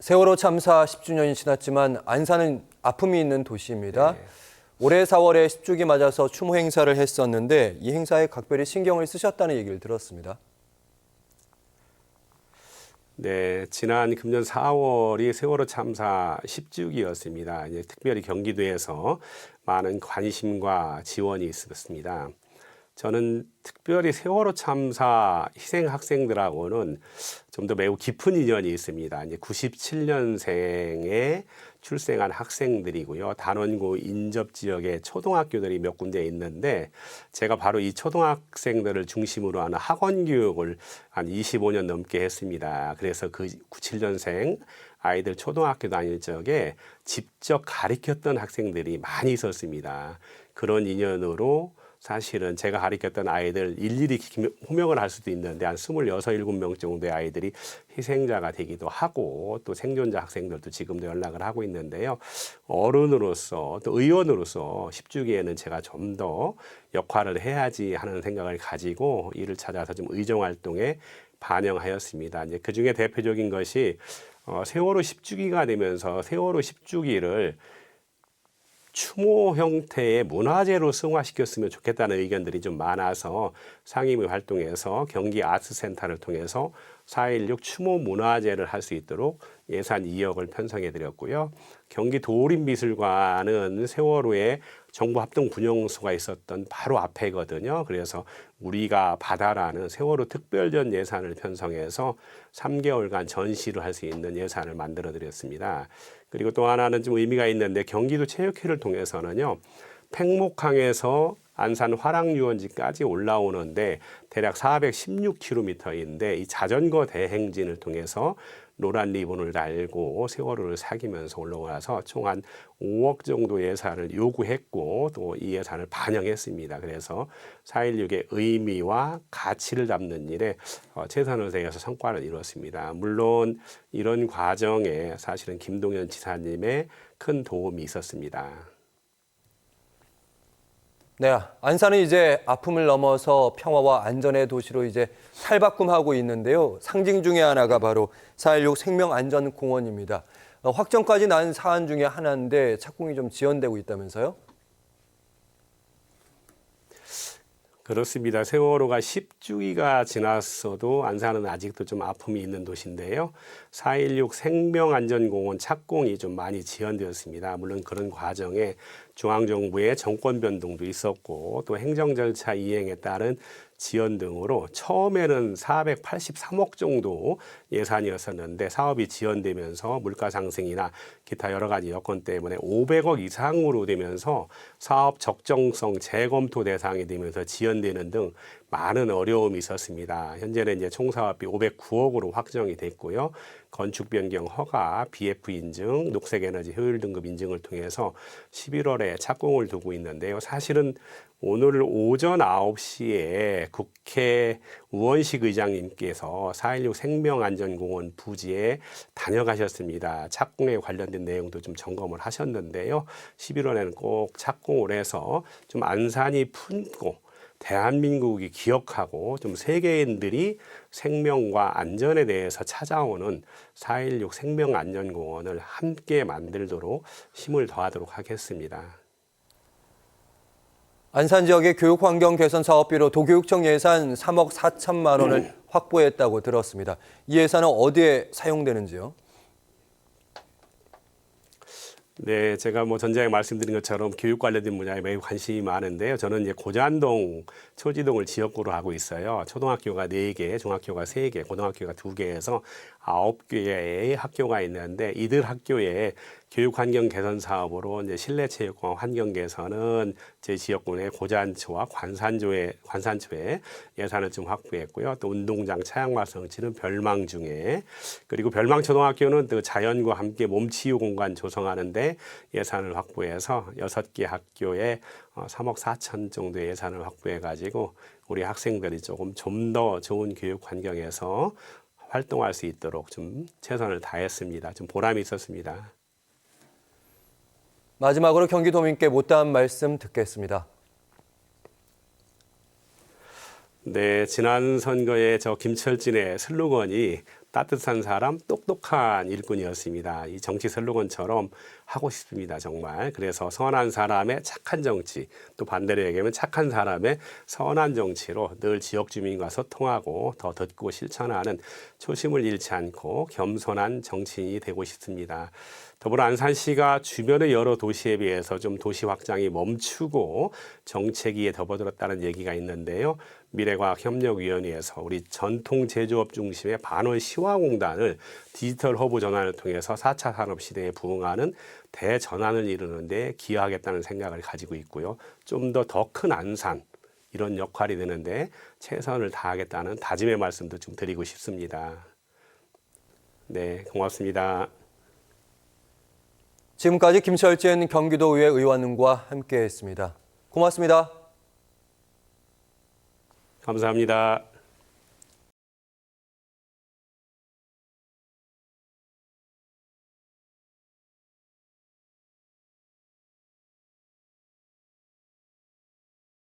세월호 참사 10주년이 지났지만 안산은 아픔이 있는 도시입니다. 네. 올해 4월에 10주기 맞아서 추모 행사를 했었는데 이 행사에 각별히 신경을 쓰셨다는 얘기를 들었습니다. 네, 지난 금년 4월이 세월호 참사 10주기였습니다. 이제 특별히 경기도에서 많은 관심과 지원이 있었습니다. 저는 특별히 세월호 참사 희생 학생들하고는 좀 더 매우 깊은 인연이 있습니다. 이제 97년생에 출생한 학생들이고요. 단원고 인접 지역에 초등학교들이 몇 군데 있는데 제가 바로 이 초등학생들을 중심으로 하는 학원 교육을 한 25년 넘게 했습니다. 그래서 그 97년생 아이들 초등학교 다닐 적에 직접 가르쳤던 학생들이 많이 있었습니다. 그런 인연으로 사실은 제가 가르쳤던 아이들 일일이 호명을 할 수도 있는데 한 26, 7명 정도의 아이들이 희생자가 되기도 하고 또 생존자 학생들도 지금도 연락을 하고 있는데요. 어른으로서 또 의원으로서 10주기에는 제가 좀 더 역할을 해야지 하는 생각을 가지고 이를 찾아서 좀 의정활동에 반영하였습니다. 이제 그중에 대표적인 것이 세월호 10주기가 되면서 세월호 10주기를 추모 형태의 문화재로 승화시켰으면 좋겠다는 의견들이 좀 많아서 상임위 활동에서 경기 아트센터를 통해서 4.16 추모 문화재를 할 수 있도록 예산 2억을 편성해 드렸고요. 경기 도립미술관은 세월호에 정부 합동 분용소가 있었던 바로 앞에거든요. 그래서 우리가 바다라는 세월호 특별전 예산을 편성해서 3개월간 전시를 할 수 있는 예산을 만들어 드렸습니다. 그리고 또 하나는 좀 의미가 있는데 경기도 체육회를 통해서는요. 팽목항에서 안산 화랑유원지까지 올라오는데 대략 416km인데 이 자전거 대행진을 통해서 노란 리본을 달고 세월호를 사귀면서 올라와서 총 한 5억 정도 예산을 요구했고 또 이 예산을 반영했습니다. 그래서 4.16의 의미와 가치를 담는 일에 최선을 다해서 성과를 이뤘습니다. 물론 이런 과정에 사실은 김동연 지사님의 큰 도움이 있었습니다. 네, 안산은 이제 아픔을 넘어서 평화와 안전의 도시로 이제 탈바꿈하고 있는데요. 상징 중에 하나가 바로 4.16 생명안전공원입니다. 확정까지 난 사안 중에 하나인데 착공이 좀 지연되고 있다면서요? 그렇습니다. 세월호가 10주기가 지났어도 안산은 아직도 좀 아픔이 있는 도시인데요. 4.16 생명안전공원 착공이 좀 많이 지연되었습니다. 물론 그런 과정에 중앙정부의 정권 변동도 있었고 또 행정 절차 이행에 따른 지연 등으로 처음에는 483억 정도 예산이었었는데 사업이 지연되면서 물가 상승이나 기타 여러 가지 여건 때문에 500억 이상으로 되면서 사업 적정성 재검토 대상이 되면서 지연되는 등 많은 어려움이 있었습니다. 현재는 이제 총 사업비 509억으로 확정이 됐고요. 건축 변경 허가, BF 인증, 녹색 에너지 효율 등급 인증을 통해서 11월에 착공을 두고 있는데요. 사실은 오늘 오전 9시에 국회 우원식 의장님께서 4.16 생명안전공원 부지에 다녀가셨습니다. 착공에 관련된 내용도 좀 점검을 하셨는데요. 11월에는 꼭 착공을 해서 좀 안산이 품고 대한민국이 기억하고 좀 세계인들이 생명과 안전에 대해서 찾아오는 4.16 생명안전공원을 함께 만들도록 힘을 더하도록 하겠습니다. 안산 지역의 교육 환경 개선 사업비로 도교육청 예산 3억 4천만 원을 확보했다고 들었습니다. 이 예산은 어디에 사용되는지요? 네, 제가 전자에 말씀드린 것처럼 교육 관련된 분야에 매우 관심이 많은데요. 저는 이제 고잔동, 초지동을 지역구로 하고 있어요. 초등학교가 4개, 중학교가 3개, 고등학교가 2개에서 9개의 학교가 있는데 이들 학교에 교육 환경 개선 사업으로 이제 실내 체육관 환경 개선은 제 지역군의 고잔초와 관산초에 예산을 좀 확보했고요. 또 운동장 차양마 성취는 별망중에 그리고 별망초등학교는 또 자연과 함께 몸치유 공간 조성하는데 예산을 확보해서 6개 학교에 3억 4천 정도의 예산을 확보해 가지고 우리 학생들이 좀 더 좋은 교육 환경에서 활동할 수 있도록 좀 최선을 다했습니다. 좀 보람이 있었습니다. 마지막으로 경기도민께 못다한 말씀 듣겠습니다. 네, 지난 선거에 저 김철진의 슬로건이 따뜻한 사람, 똑똑한 일꾼이었습니다. 이 정치 슬로건처럼 하고 싶습니다, 정말. 그래서 선한 사람의 착한 정치, 또 반대로 얘기하면 착한 사람의 선한 정치로 늘 지역 주민과 소통하고 더 듣고 실천하는 초심을 잃지 않고 겸손한 정치인이 되고 싶습니다. 더불어 안산시가 주변의 여러 도시에 비해서 좀 도시 확장이 멈추고 정체기에 접어들었다는 얘기가 있는데요. 미래과학협력위원회에서 우리 전통 제조업 중심의 반월 시화공단을 디지털 허브 전환을 통해서 4차 산업시대에 부응하는 대전환을 이루는 데 기여하겠다는 생각을 가지고 있고요. 좀 더 큰 안산, 이런 역할이 되는데 최선을 다하겠다는 다짐의 말씀도 좀 드리고 싶습니다. 네, 고맙습니다. 지금까지 김철진 경기도의회 의원과 함께했습니다. 고맙습니다. 감사합니다.